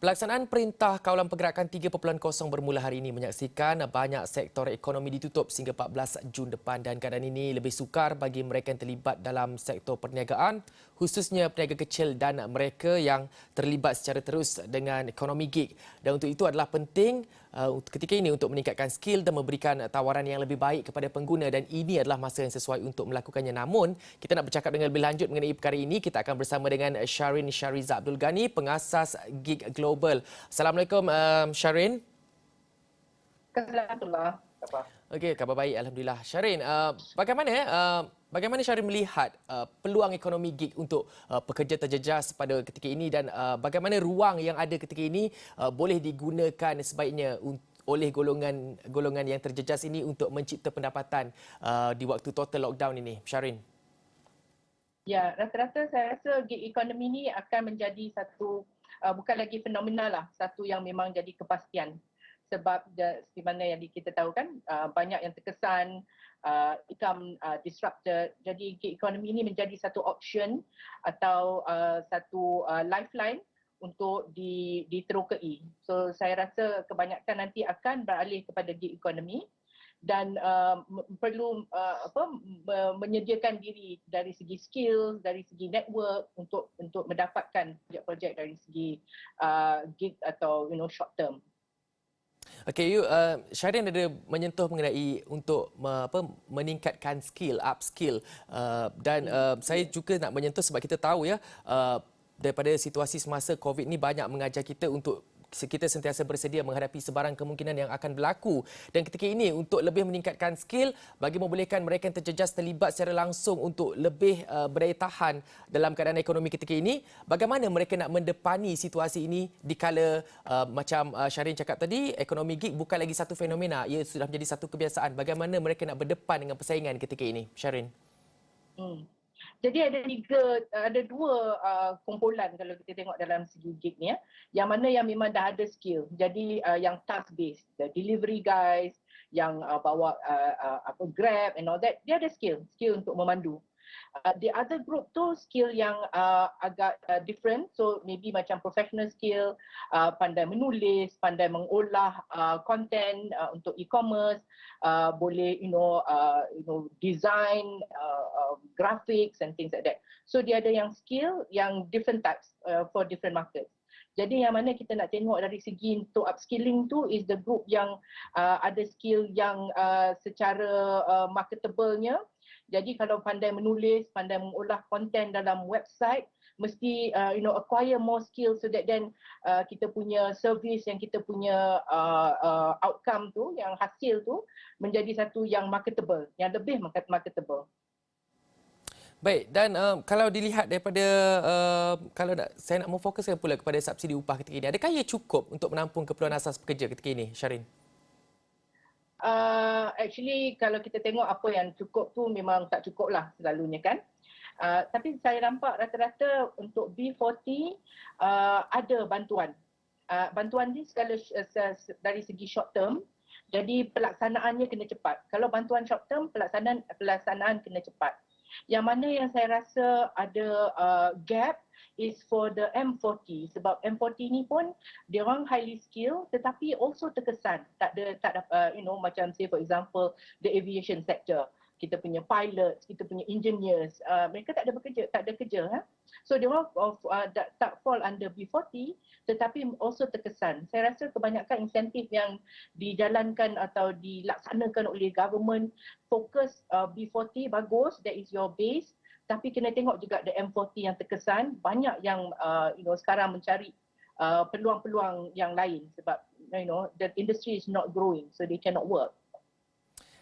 Pelaksanaan Perintah Kawalan Pergerakan 3.0 bermula hari ini menyaksikan banyak sektor ekonomi ditutup sehingga 14 Jun depan dan keadaan ini lebih sukar bagi mereka yang terlibat dalam sektor perniagaan, khususnya peniaga kecil dan mereka yang terlibat secara terus dengan ekonomi gig. Dan untuk itu adalah penting ketika ini untuk meningkatkan skill dan memberikan tawaran yang lebih baik kepada pengguna dan ini adalah masa yang sesuai untuk melakukannya. Namun, kita nak bercakap dengan lebih lanjut mengenai perkara ini, kita akan bersama dengan Sharin Shariza Abdul Ghani, pengasas Gig Global. Assalamualaikum Sharin. Alhamdulillah. Okey, khabar baik alhamdulillah. Sharin, bagaimana Sharin melihat peluang ekonomi gig untuk pekerja terjejas pada ketika ini dan bagaimana ruang yang ada ketika ini boleh digunakan sebaiknya oleh golongan yang terjejas ini untuk mencipta pendapatan di waktu total lockdown ini, Sharin? Ya, rata-rata saya rasa gig economy ni akan menjadi satu bukan lagi fenomena lah, satu yang memang jadi kepastian. Sebab di mana yang kita tahu kan banyak yang terkesan, income disrupted. Jadi gig economy ini menjadi satu option atau satu lifeline untuk diterokei. So saya rasa kebanyakan nanti akan beralih kepada gig economy dan perlu menyediakan diri dari segi skill, dari segi network untuk mendapatkan projek-projek dari segi gig atau short term. Okey, Sharin ada menyentuh mengenai untuk meningkatkan skill, upskill dan saya juga nak menyentuh sebab kita tahu ya daripada situasi semasa COVID ni banyak mengajar kita untuk kita sentiasa bersedia menghadapi sebarang kemungkinan yang akan berlaku. Dan ketika ini untuk lebih meningkatkan skill bagi membolehkan mereka yang terjejas terlibat secara langsung untuk lebih berdaya tahan dalam keadaan ekonomi ketika ini, bagaimana mereka nak mendepani situasi ini dikala macam Sharin cakap tadi, ekonomi gig bukan lagi satu fenomena, ia sudah menjadi satu kebiasaan. Bagaimana mereka nak berdepan dengan persaingan ketika ini, Sharin? Jadi ada dua kumpulan kalau kita tengok dalam segi gig ni ya. Yang mana yang memang dah ada skill. Jadi yang task based, the delivery guys yang bawa Grab and all that, dia ada skill untuk memandu. The other group tu skill yang agak different, so maybe macam professional skill, pandai menulis, pandai mengolah content untuk e-commerce, boleh design graphics and things like that. So dia ada yang skill yang different types for different markets. Jadi yang mana kita nak tengok dari segi untuk upskilling tu is the group yang ada skill yang secara marketable-nya. Jadi kalau pandai menulis, pandai mengolah konten dalam website, mesti acquire more skill so that then kita punya service yang kita punya outcome tu, yang hasil tu menjadi satu yang marketable, yang lebih marketable. Baik, dan kalau dilihat daripada, saya nak memfokuskan pula kepada subsidi upah ketika ini, adakah ia cukup untuk menampung keperluan asas pekerja ketika ini, Sharin? Actually kalau kita tengok apa yang cukup tu memang tak cukup lah selalunya kan. Tapi saya nampak rata-rata untuk B40 ada bantuan. Bantuan ni segala dari segi short term, jadi pelaksanaannya kena cepat. Kalau bantuan short term, pelaksanaan kena cepat. Yang mana yang saya rasa ada gap is for the M40 sebab M40 ni pun dia orang highly skilled tetapi also terkesan tak ada macam say for example the aviation sector, kita punya pilots, kita punya engineers, mereka tak ada kerja so dia orang tak fall under B40 tetapi also terkesan. Saya rasa kebanyakan insentif yang dijalankan atau dilaksanakan oleh government fokus B40 bagus, that is your base. Tapi kena tengok juga the M40 yang terkesan, banyak yang sekarang mencari peluang-peluang yang lain sebab the industry is not growing so they cannot work.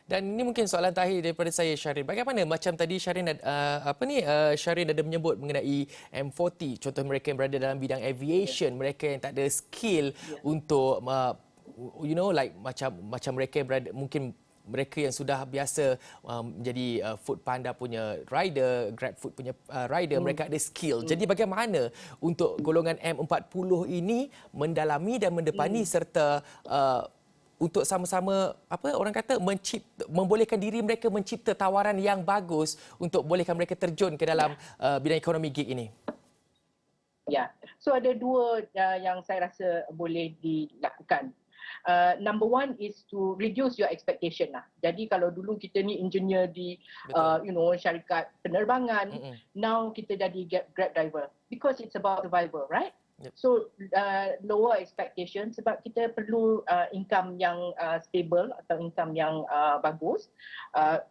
Dan ini mungkin soalan terakhir daripada saya, Sharin. Bagaimana macam tadi Sharin Sharin ada menyebut mengenai M40, contoh mereka yang berada dalam bidang aviation, mereka yang tak ada skill untuk macam mereka yang berada mungkin mereka yang sudah biasa menjadi Foodpanda punya rider, GrabFood punya rider, mereka ada skill. Jadi bagaimana untuk golongan M40 ini mendalami dan mendepani serta untuk sama-sama orang kata membolehkan diri mereka mencipta tawaran yang bagus untuk bolehkan mereka terjun ke dalam bidang ekonomi gig ini? Ya, so ada dua yang saya rasa boleh dilakukan. Number one is to reduce your expectation lah. Jadi kalau dulu kita ni engineer di Betul. syarikat penerbangan, Mm-mm. now kita jadi Grab driver because it's about survival, right? Yep. So lower expectation sebab kita perlu income yang stable atau income yang bagus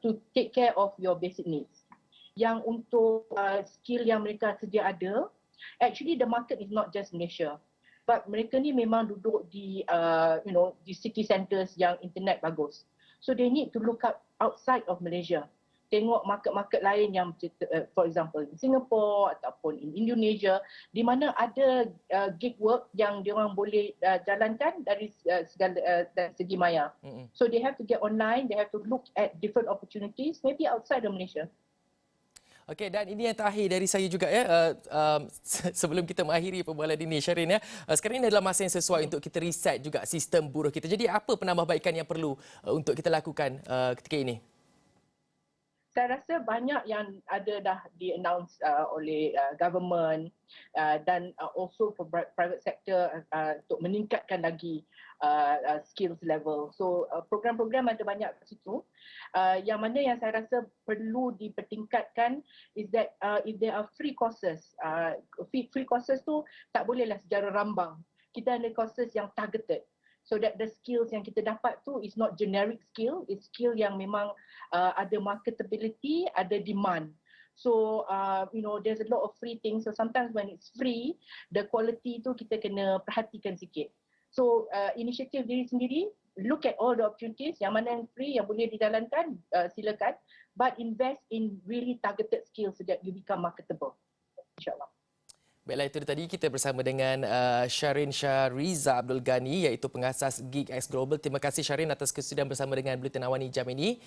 to take care of your basic needs. Yang untuk skill yang mereka sedia ada, actually the market is not just Malaysia, but mereka ni memang duduk di di city centres yang internet bagus, so they need to look up outside of Malaysia, tengok market-market lain yang for example in Singapore ataupun in Indonesia, di mana ada gig work yang diorang boleh jalankan dari segala dari segi maya. So they have to get online, they have to look at different opportunities maybe outside of Malaysia. Okey, dan ini yang terakhir dari saya juga ya. Sebelum kita mengakhiri perbualan ini, Sharin ya. Sekarang ini adalah masa yang sesuai untuk kita reset juga sistem buruh kita. Jadi apa penambahbaikan yang perlu untuk kita lakukan ketika ini? Saya rasa banyak yang ada dah di-announce oleh government dan also for private sector untuk meningkatkan lagi skills level. So program-program ada banyak kat situ. Yang mana yang saya rasa perlu dipertingkatkan is that if there are free courses, free courses tu tak bolehlah secara rambang. Kita ada courses yang targeted. So that the skills yang kita dapat tu is not generic skill, it's skill yang memang ada marketability, ada demand. So there's a lot of free things. So sometimes when it's free, the quality tu kita kena perhatikan sikit. So inisiatif diri sendiri, look at all the opportunities, yang mana yang free, yang boleh dijalankan, silakan. But invest in really targeted skills so that you become marketable. InsyaAllah. Baiklah, itu tadi kita bersama dengan Sharin Shahriza Abdul Ghani, iaitu pengasas GigX Global. Terima kasih Sharin atas kesudian bersama dengan Bulletin Awani jam ini.